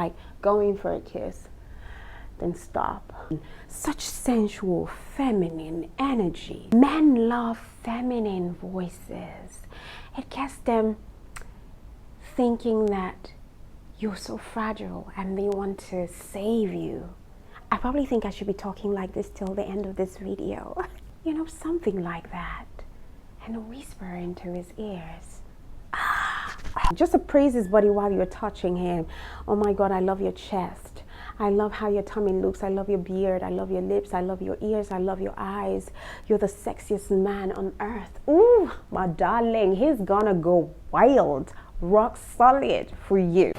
like going for a kiss, then stop. Such sensual, feminine energy. Men love feminine voices. It gets them thinking that you're so fragile and they want to save you. I probably think I should be talking like this till the end of this video. You know, something like that. And whisper into his ears. Just appraise his body while you're touching him. Oh my God, I love your chest. I love how your tummy looks. I love your beard. I love your lips. I love your ears. I love your eyes. You're the sexiest man on earth. Ooh, my darling, he's gonna go wild, rock solid for you.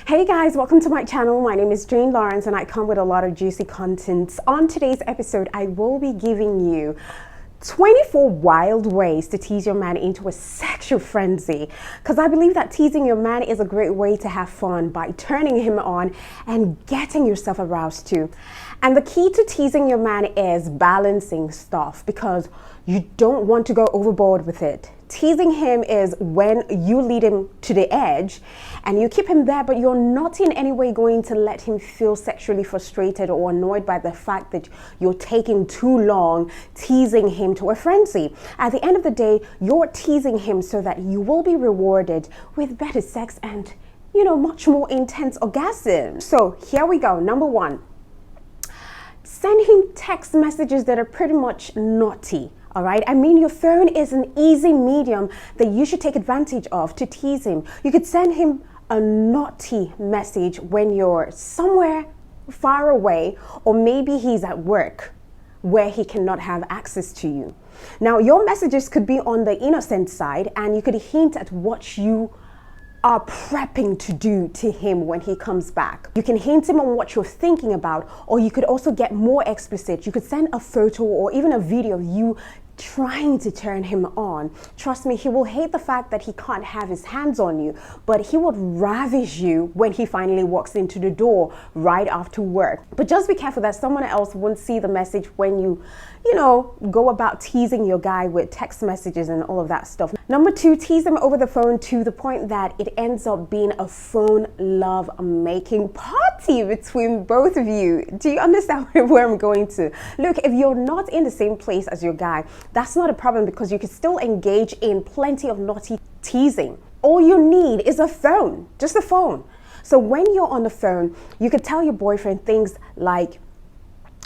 Hey guys, welcome to my channel. My name is Jane Lawrence and I come with a lot of juicy content. On today's episode, I will be giving you 24 wild ways to tease your man into a sexual frenzy, because I believe that teasing your man is a great way to have fun by turning him on and getting yourself aroused too. And the key to teasing your man is balancing stuff, because you don't want to go overboard with it. Teasing him is when you lead him to the edge and you keep him there, but you're not in any way going to let him feel sexually frustrated or annoyed by the fact that you're taking too long teasing him to a frenzy. At the end of the day, you're teasing him so that you will be rewarded with better sex and, you know, much more intense orgasm. So here we go. Number one, send him text messages that are pretty much naughty. All right. I mean, your phone is an easy medium that you should take advantage of to tease him. You could send him a naughty message when you're somewhere far away, or maybe he's at work where he cannot have access to you. Now, your messages could be on the innocent side, and you could hint at what you are prepping to do to him when he comes back. You can hint him on what you're thinking about, or you could also get more explicit. You could send a photo or even a video of you trying to turn him on. Trust me, he will hate the fact that he can't have his hands on you, but he would ravish you when he finally walks into the door right after work. But just be careful that someone else won't see the message when you go about teasing your guy with text messages and all of that stuff. Number two, tease him over the phone to the point that it ends up being a phone love making party between both of you. Do you understand where I'm going to? Look, if you're not in the same place as your guy, that's not a problem, because you can still engage in plenty of naughty teasing. All you need is a phone, just a phone. So when you're on the phone, you could tell your boyfriend things like,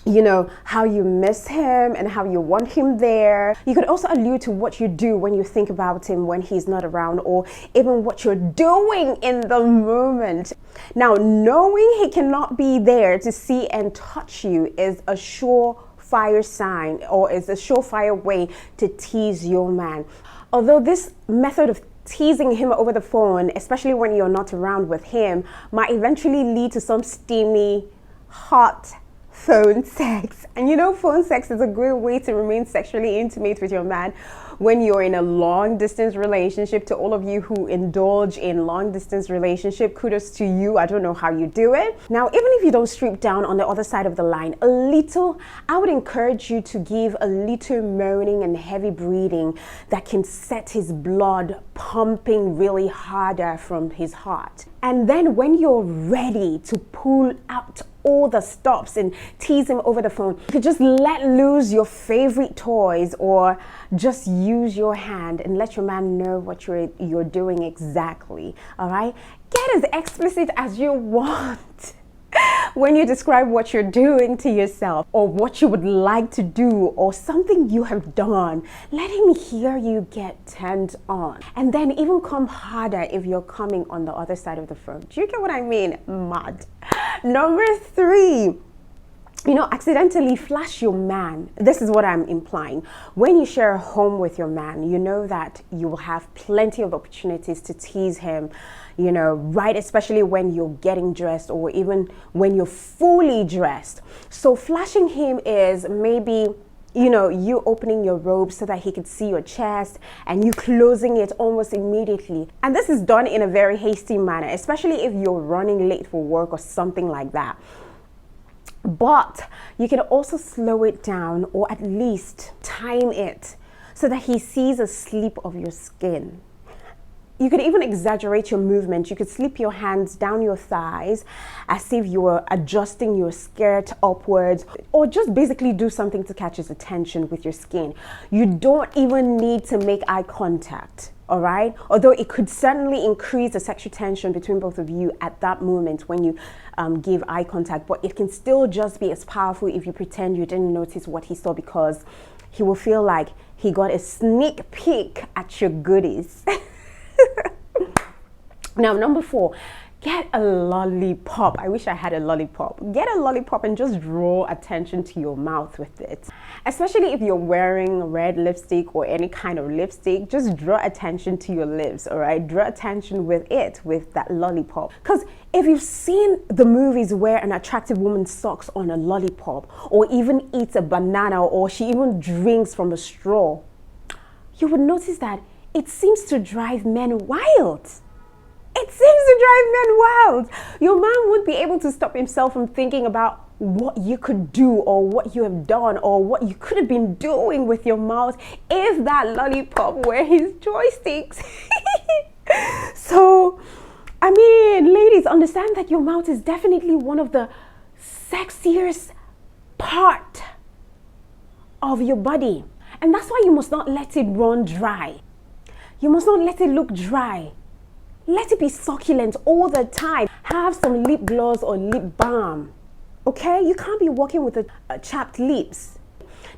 you know, how you miss him and how you want him there. You could also allude to what you do when you think about him when he's not around, or even what you're doing in the moment. Now, knowing he cannot be there to see and touch you is a surefire sign, or is a surefire way to tease your man. Although this method of teasing him over the phone, especially when you're not around with him, might eventually lead to some steamy, hot phone sex. And you know, phone sex is a great way to remain sexually intimate with your man when you're in a long distance relationship. To all of you who indulge in long distance relationship, kudos to you. I don't know how you do it. Now, even if you don't strip down on the other side of the line a little, I would encourage you to give a little moaning and heavy breathing that can set his blood pumping really harder from his heart. And then when you're ready to pull out all the stops and tease him over the phone, you could just let loose your favorite toys, or just use your hand and let your man know what you're doing exactly. All right, get as explicit as you want when you describe what you're doing to yourself, or what you would like to do, or something you have done. Let him hear you get turned on, and then even come harder if you're coming on the other side of the phone. Do you get what I mean? Mad. Number three, accidentally flash your man. This is what I'm implying. When you share a home with your man, you know that you will have plenty of opportunities to tease him, right? Especially when you're getting dressed, or even when you're fully dressed. So flashing him is maybe, you opening your robe so that he could see your chest, and you closing it almost immediately. And this is done in a very hasty manner, especially if you're running late for work or something like that. But you can also slow it down, or at least time it so that he sees a slip of your skin. You could even exaggerate your movement. You could slip your hands down your thighs as if you were adjusting your skirt upwards, or just basically do something to catch his attention with your skin. You don't even need to make eye contact, all right? Although it could certainly increase the sexual tension between both of you at that moment when you give eye contact, but it can still just be as powerful if you pretend you didn't notice what he saw, because he will feel like he got a sneak peek at your goodies. Now, number 4, get a lollipop. I wish I had a lollipop. Get a lollipop and just draw attention to your mouth with it. Especially if you're wearing red lipstick or any kind of lipstick, just draw attention to your lips, all right? Draw attention with that lollipop. Because if you've seen the movies where an attractive woman sucks on a lollipop, or even eats a banana, or she even drinks from a straw, you would notice that it seems to drive men wild. It seems to drive men wild. Your man won't be able to stop himself from thinking about what you could do, or what you have done, or what you could have been doing with your mouth if that lollipop were his joysticks. So, I mean, ladies, understand that your mouth is definitely one of the sexiest part of your body. And that's why you must not let it run dry. You must not let it look dry. Let it be succulent all the time. Have some lip gloss or lip balm. Okay? You can't be walking with a chapped lips.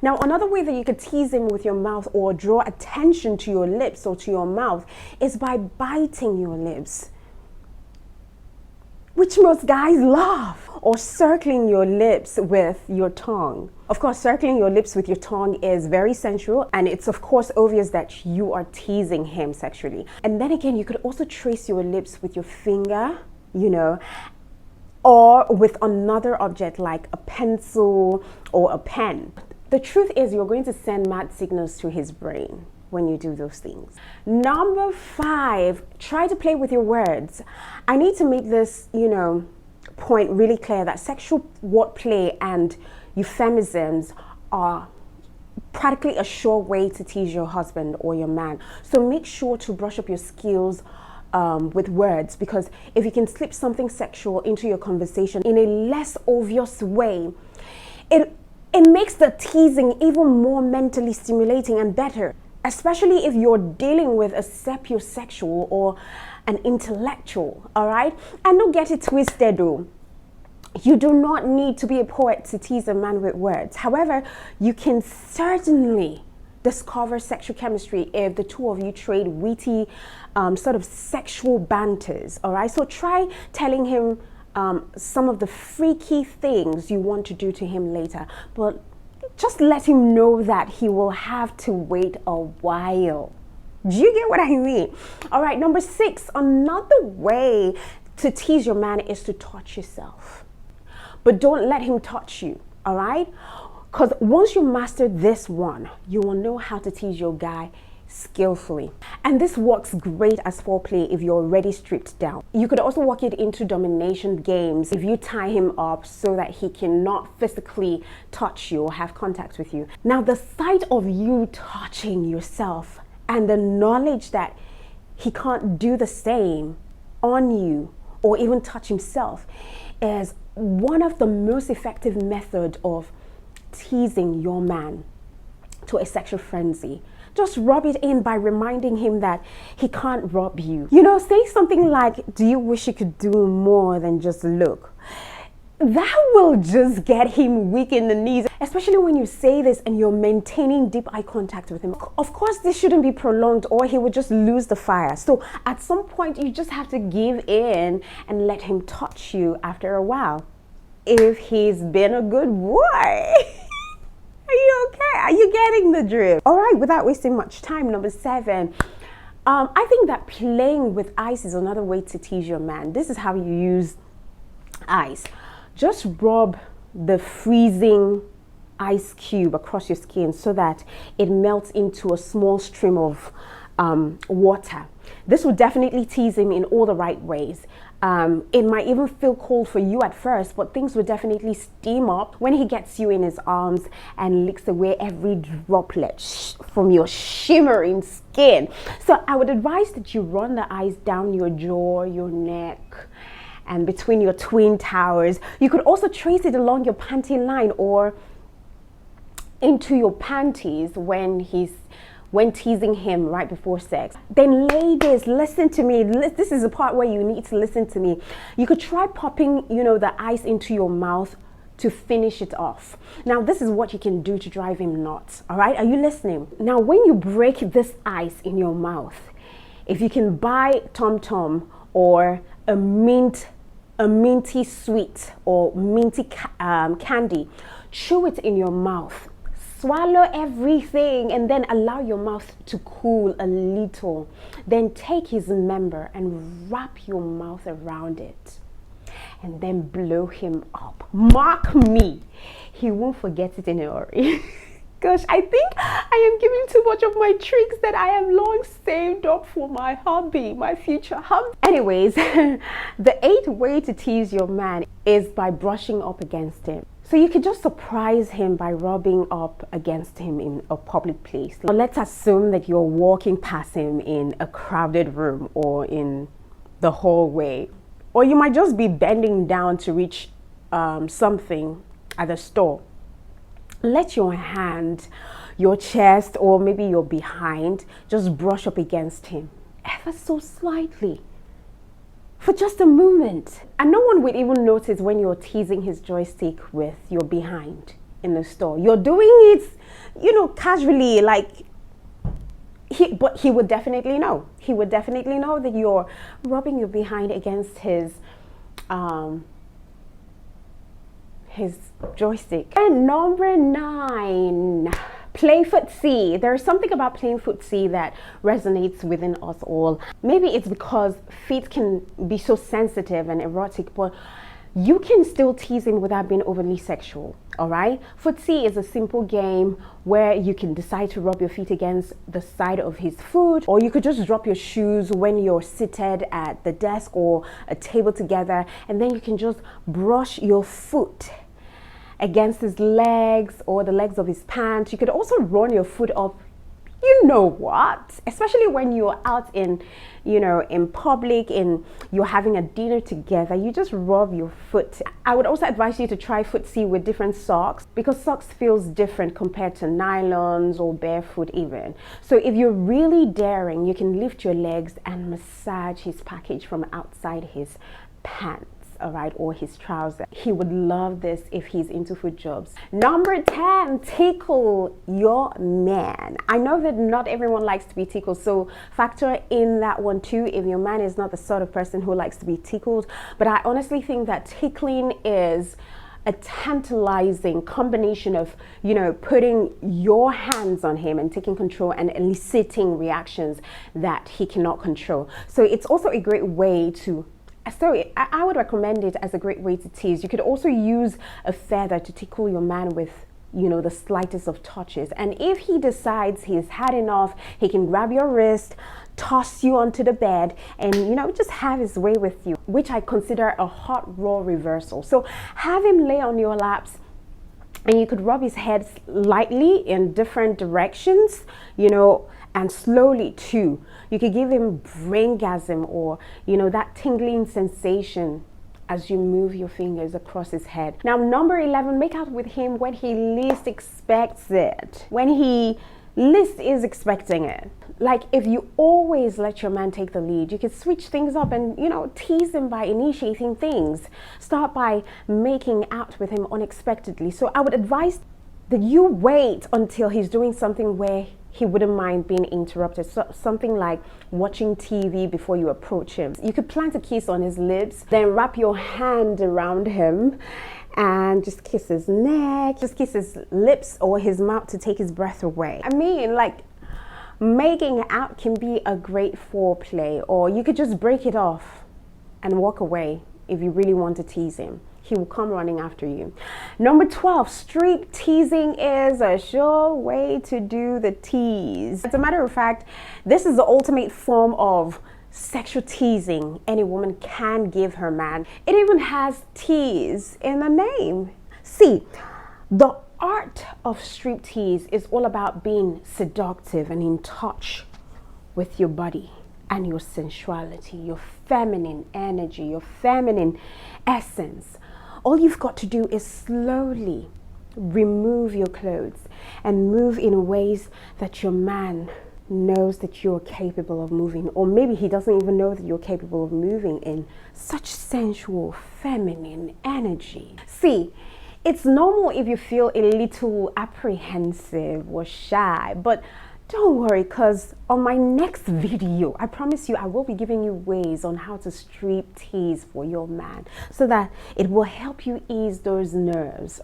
Now, another way that you could tease him with your mouth or draw attention to your lips or to your mouth is by biting your lips, which most guys love, or circling your lips with your tongue. Of course, circling your lips with your tongue is very sensual, and it's of course obvious that you are teasing him sexually. And then again, you could also trace your lips with your finger, you know, or with another object like a pencil or a pen. The truth is, you're going to send mad signals to his brain when you do those things. Number 5, try to play with your words. I need to make this, point really clear that sexual wordplay and euphemisms are practically a sure way to tease your husband or your man. So make sure to brush up your skills with words, because if you can slip something sexual into your conversation in a less obvious way, it makes the teasing even more mentally stimulating and better. Especially if you're dealing with a sapiosexual or an intellectual, all right? And don't get it twisted though. You do not need to be a poet to tease a man with words. However, you can certainly discover sexual chemistry if the two of you trade witty, sort of sexual banters, all right? So try telling him some of the freaky things you want to do to him later, but just let him know that he will have to wait a while. Do you get what I mean? All right, number 6, another way to tease your man is to touch yourself. But don't let him touch you, all right? Because once you master this one, you will know how to tease your guy skillfully. And this works great as foreplay if you're already stripped down. You could also work it into domination games if you tie him up so that he cannot physically touch you or have contact with you. Now, the sight of you touching yourself and the knowledge that he can't do the same on you or even touch himself is one of the most effective methods of teasing your man to a sexual frenzy. Just rub it in by reminding him that he can't rob you. Say something like, do you wish you could do more than just look? That will just get him weak in the knees, especially when you say this and you're maintaining deep eye contact with him. Of course, this shouldn't be prolonged or he would just lose the fire. So at some point, you just have to give in and let him touch you after a while. If he's been a good boy. Are you okay? Are you getting the drift? All right, without wasting much time, number 7. I think that playing with ice is another way to tease your man. This is how you use ice. Just rub the freezing ice cube across your skin so that it melts into a small stream of water. This will definitely tease him in all the right ways. It might even feel cold for you at first, but things will definitely steam up when he gets you in his arms and licks away every droplet from your shimmering skin. So I would advise that you run the eyes down your jaw, your neck, and between your twin towers. You could also trace it along your panty line or into your panties when teasing him right before sex. Then ladies, listen to me. This is the part where you need to listen to me. You could try popping, the ice into your mouth to finish it off. Now, this is what you can do to drive him nuts. All right, are you listening? Now, when you break this ice in your mouth, if you can buy Tom Tom or a minty sweet or minty candy, chew it in your mouth. Swallow everything and then allow your mouth to cool a little. Then take his member and wrap your mouth around it and then blow him up. Mark me, he won't forget it in a hurry. Gosh, I think I am giving too much of my tricks that I have long saved up for my hubby, my future hubby. Anyways, the 8th way to tease your man is by brushing up against him. So you could just surprise him by rubbing up against him in a public place. Now, let's assume that you're walking past him in a crowded room or in the hallway. Or you might just be bending down to reach something at the store. Let your hand, your chest, or maybe your behind just brush up against him ever so slightly. For just a moment. And no one would even notice when you're teasing his joystick with your behind in the store. You're doing it, casually, but he would definitely know. He would definitely know that you're rubbing your behind against his joystick. And number 9. Play footsie. There's something about playing footsie that resonates within us all. Maybe it's because feet can be so sensitive and erotic, but you can still tease him without being overly sexual, all right? Footsie is a simple game where you can decide to rub your feet against the side of his foot, or you could just drop your shoes when you're seated at the desk or a table together, and then you can just brush your foot against his legs or the legs of his pants. You could also run your foot up, especially when you're out in public and you're having a dinner together. You just rub your foot. I would also advise you to try footsie with different socks, because socks feels different compared to nylons or barefoot even. So if you're really daring, you can lift your legs and massage his package from outside his pants. All right, or his trousers. He would love this if he's into foot jobs. Number 10, tickle your man. I know that not everyone likes to be tickled, so factor in that one too if your man is not the sort of person who likes to be tickled. But I honestly think that tickling is a tantalizing combination of, putting your hands on him and taking control and eliciting reactions that he cannot control. So it's also a great way to I would recommend it as a great way to tease. You could also use a feather to tickle your man with, the slightest of touches. And if he decides he's had enough, he can grab your wrist, toss you onto the bed, and, just have his way with you, which I consider a hot role reversal. So have him lay on your laps, and you could rub his head lightly in different directions, and slowly too. You could give him braingasm or, that tingling sensation as you move your fingers across his head. Now, number 11, make out with him when he least expects it. When he least is expecting it. Like, if you always let your man take the lead, you can switch things up and, tease him by initiating things. Start by making out with him unexpectedly. So I would advise that you wait until he's doing something where he wouldn't mind being interrupted. So something like watching TV before you approach him. You could plant a kiss on his lips, then wrap your hand around him and just kiss his neck, just kiss his lips or his mouth to take his breath away. I mean, making out can be a great foreplay, or you could just break it off and walk away if you really want to tease him. He will come running after you. Number 12, strip teasing is a sure way to do the tease. As a matter of fact, this is the ultimate form of sexual teasing any woman can give her man. It even has tease in the name. See, the art of striptease is all about being seductive and in touch with your body and your sensuality, your feminine energy, your feminine essence. All you've got to do is slowly remove your clothes and move in ways that your man knows that you're capable of moving, or maybe he doesn't even know that you're capable of moving in such sensual feminine energy. See, it's normal if you feel a little apprehensive or shy, but don't worry, because on my next video, I promise you, I will be giving you ways on how to strip tease for your man so that it will help you ease those nerves.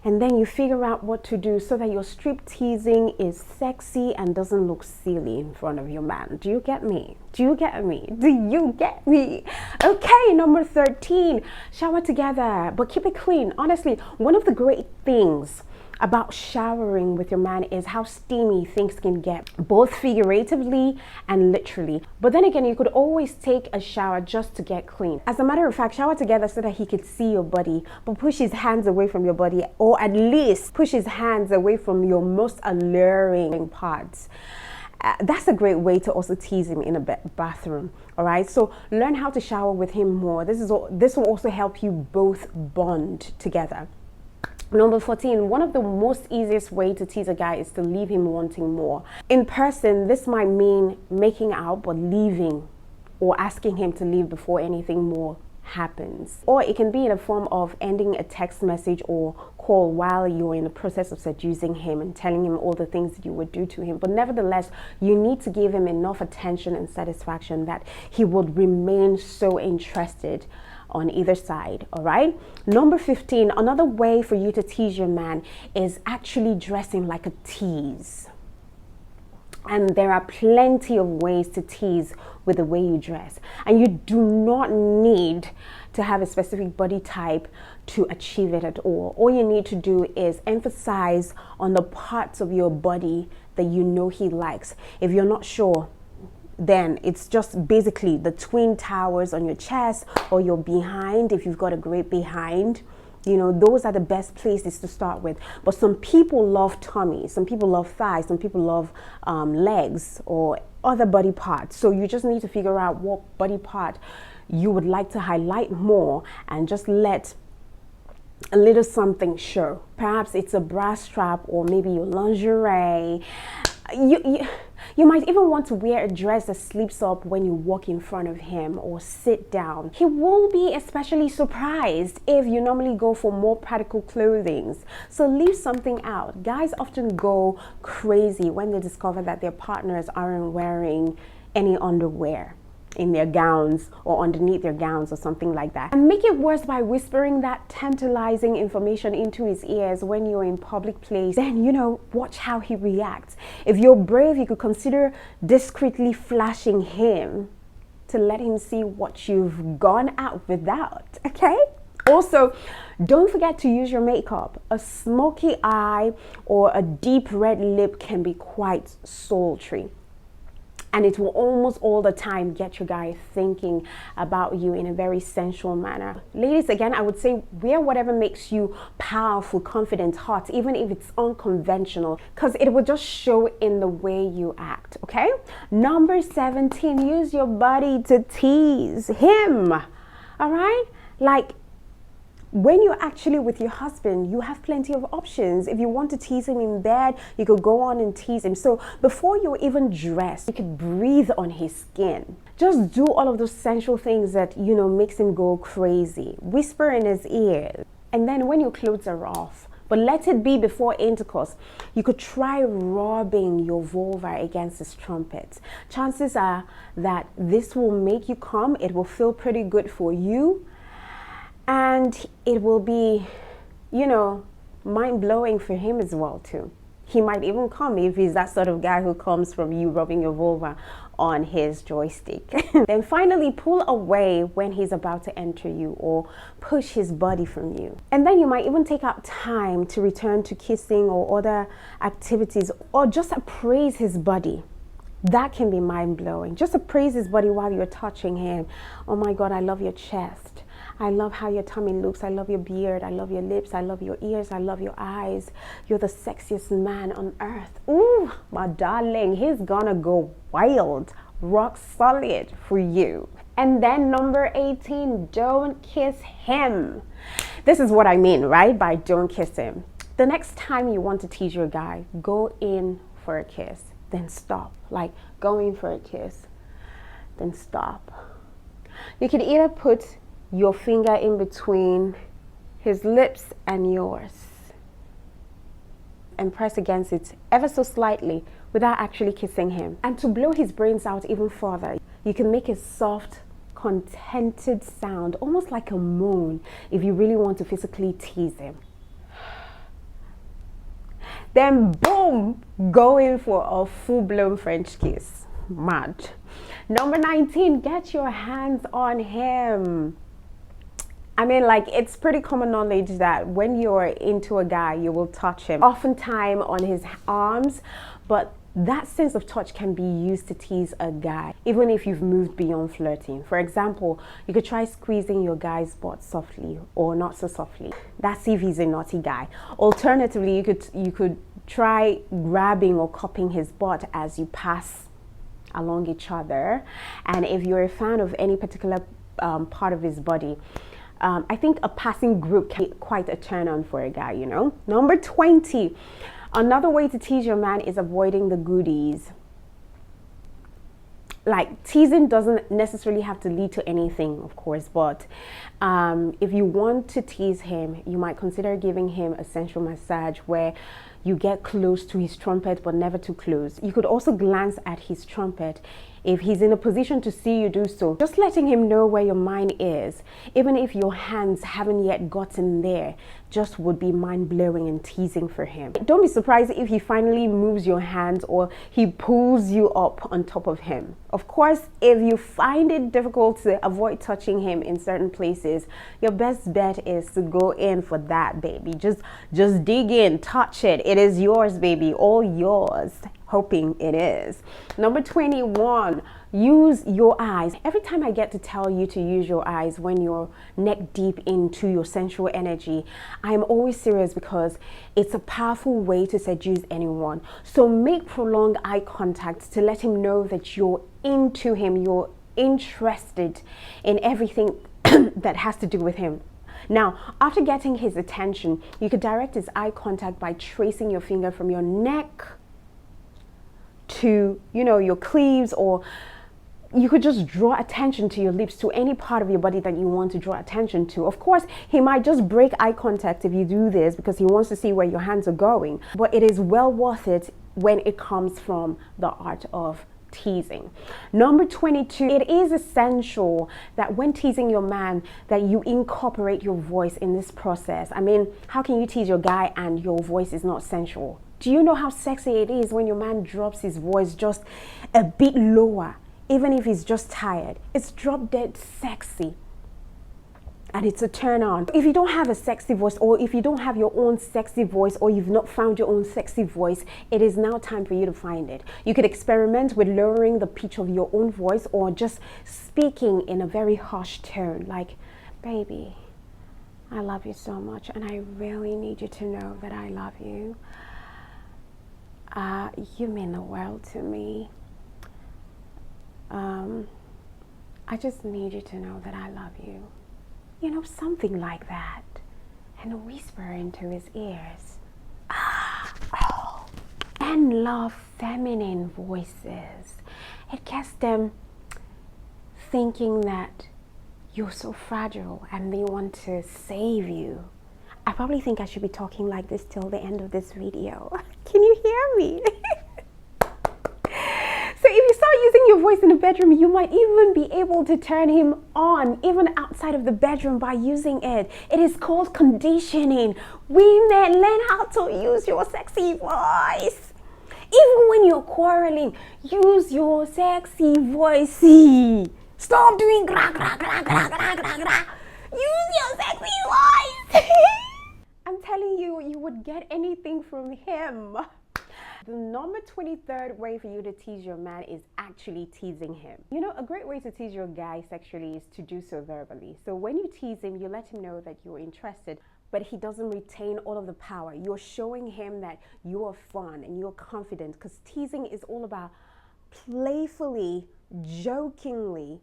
And then you figure out what to do so that your strip teasing is sexy and doesn't look silly in front of your man. Do you get me? Do you get me? Do you get me? Okay, number 13, shower together, but keep it clean. Honestly, one of the great things about showering with your man is how steamy things can get, both figuratively and literally. But then again, you could always take a shower just to get clean. As a matter of fact, shower together so that he could see your body, but push his hands away from your body, or at least push his hands away from your most alluring parts. That's a great way to also tease him in a bathroom. All right, so learn how to shower with him more. This will also help you both bond together. Number 14, one of the most easiest way to tease a guy is to leave him wanting more. In person, this might mean making out but leaving, or asking him to leave before anything more happens. Or it can be in a form of ending a text message or call while you're in the process of seducing him and telling him all the things that you would do to him. But nevertheless, you need to give him enough attention and satisfaction that he would remain so interested on either side. All right, number 15, another way for you to tease your man is actually dressing like a tease. And there are plenty of ways to tease with the way you dress, and you do not need to have a specific body type to achieve it at all. All you need to do is emphasize on the parts of your body that you know he likes. If you're not sure, then it's just basically the twin towers on your chest or your behind. If you've got a great behind, you know, those are the best places to start with. But some people love tummy, some people love thighs, some people love legs or other body parts. So you just need to figure out what body part you would like to highlight more and just let a little something show. Perhaps it's a bra strap or maybe your lingerie. You might even want to wear a dress that slips up when you walk in front of him or sit down. He will be especially surprised if you normally go for more practical clothing. So leave something out. Guys often go crazy when they discover that their partners aren't wearing any underwear in their gowns or underneath their gowns or something like that. And make it worse by whispering that tantalizing information into his ears when you're in public place. Then, you know, watch how he reacts. If you're brave, you could consider discreetly flashing him to let him see what you've gone out without, okay? Also, don't forget to use your makeup. A smoky eye or a deep red lip can be quite sultry, and it will almost all the time get your guy thinking about you in a very sensual manner. Ladies, again, I would say wear whatever makes you powerful, confident, hot, even if it's unconventional, because it will just show in the way you act, okay? Number 17, use your body to tease him, all right? Like, when you're actually with your husband, you have plenty of options. If you want to tease him in bed, you could go on and tease him. So before you're even dressed, you could breathe on his skin. Just do all of those sensual things that, you know, makes him go crazy. Whisper in his ear. And then when your clothes are off, but let it be before intercourse, you could try rubbing your vulva against his trumpet. Chances are that this will make you come. It will feel pretty good for you. And it will be, you know, mind-blowing for him as well too. He might even come if he's that sort of guy who comes from you rubbing your vulva on his joystick. Then finally pull away when he's about to enter you or push his body from you. And then you might even take out time to return to kissing or other activities, or just appraise his body That can be mind-blowing. Just to praise his body while you're touching him. Oh my God, I love your chest. I love how your tummy looks. I love your beard. I love your lips. I love your ears. I love your eyes. You're the sexiest man on earth. Ooh, my darling, he's gonna go wild, rock solid for you. And then number 18, don't kiss him. This is what I mean, right? By don't kiss him. The next time you want to tease your guy, go in for a kiss, then stop. Like, go in for a kiss, then stop. You could either put your finger in between his lips and yours and press against it ever so slightly without actually kissing him. And to blow his brains out even further, you can make a soft, contented sound, almost like a moan, if you really want to physically tease him. Then boom, go in for a full-blown French kiss. Mad. Number 19, get your hands on him. I mean, like, it's pretty common knowledge that when you're into a guy, you will touch him, oftentimes on his arms, but that sense of touch can be used to tease a guy, even if you've moved beyond flirting. For example, you could try squeezing your guy's butt softly or not so softly. That's if he's a naughty guy. Alternatively, you could try grabbing or cupping his butt as you pass along each other. And if you're a fan of any particular part of his body, I think a passing group can be quite a turn on for a guy, you know. Number 20, another way to tease your man is avoiding the goodies. Like, teasing doesn't necessarily have to lead to anything, of course, but if you want to tease him, you might consider giving him a sensual massage where you get close to his trumpet but never too close. You could also glance at his trumpet if he's in a position to see you do so. Just letting him know where your mind is, even if your hands haven't yet gotten there, just would be mind-blowing and teasing for him. Don't be surprised if he finally moves your hands or he pulls you up on top of him. Of course, if you find it difficult to avoid touching him in certain places, your best bet is to go in for that, baby. Just dig in, touch it. It is yours, baby, all yours. Hoping it is. Number 21, use your eyes. Every time I get to tell you to use your eyes when you're neck deep into your sensual energy, I'm always serious because it's a powerful way to seduce anyone. So make prolonged eye contact to let him know that you're into him, you're interested in everything that has to do with him. Now, after getting his attention, you could direct his eye contact by tracing your finger from your neck to, you know, your cleaves, or you could just draw attention to your lips, to any part of your body that you want to draw attention to. Of course, he might just break eye contact if you do this because he wants to see where your hands are going, but it is well worth it when it comes from the art of teasing. Number 22, it is essential that when teasing your man that you incorporate your voice in this process. I mean, how can you tease your guy and your voice is not sensual? Do you know how sexy it is when your man drops his voice just a bit lower, even if he's just tired? It's drop dead sexy. And it's a turn on. If you don't have a sexy voice, or if you don't have your own sexy voice, or you've not found your own sexy voice, it is now time for you to find it. You could experiment with lowering the pitch of your own voice or just speaking in a very harsh tone, like, baby, I love you so much and I really need you to know that I love you. You mean the world to me. I just need you to know that I love you. You know, something like that. And whisper into his ears. And love feminine voices. It gets them thinking that you're so fragile and they want to save you. I probably think I should be talking like this till the end of this video. Can you hear me? So if you start using your voice in the bedroom, you might even be able to turn him on, even outside of the bedroom, by using it. It is called conditioning. Women, learn how to use your sexy voice. Even when you're quarreling, use your sexy voice. Stop doing gra gra gra gra gra gra gra. Use your sexy voice. I'm telling you, you would get anything from him. The number 23rd way for you to tease your man is actually teasing him. You know, a great way to tease your guy sexually is to do so verbally. So when you tease him, you let him know that you're interested, but he doesn't retain all of the power. You're showing him that you are fun and you're confident, because teasing is all about playfully, jokingly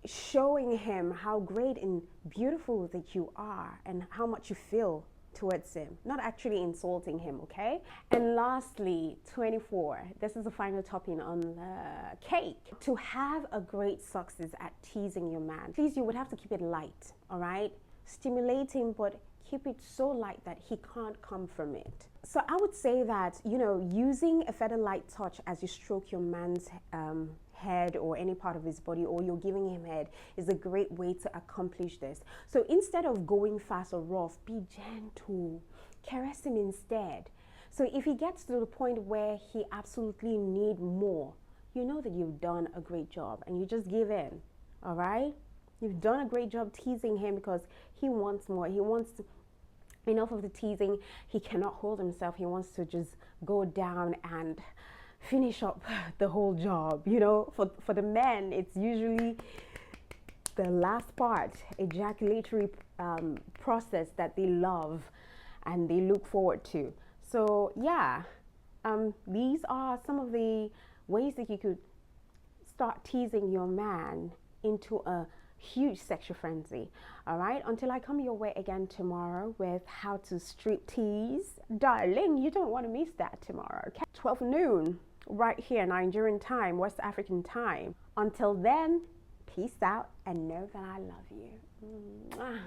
showing him how great and beautiful that you are and how much you feel towards him, not actually insulting him, okay? And lastly, 24, this is the final topping on the cake. To have a great success at teasing your man, please, you would have to keep it light, all right? Stimulate him, but keep it so light that he can't come from it. So I would say that, you know, using a feather light touch as you stroke your man's head or any part of his body, or you're giving him head, is a great way to accomplish this. So instead of going fast or rough, be gentle, caress him instead. So if he gets to the point where he absolutely need more, you know that you've done a great job and you just give in, all right? You've done a great job teasing him because he wants more. He wants to, enough of the teasing. He cannot hold himself. He wants to just go down and finish up the whole job. You know, for the men, it's usually the last part, ejaculatory process, that they love and they look forward to. So yeah, these are some of the ways that you could start teasing your man into a huge sexual frenzy. All right, until I come your way again tomorrow with how to strip tease, darling, you don't want to miss that tomorrow, okay? 12 noon right here, Nigerian time, West African time. Until then, peace out and know that I love you. Mwah.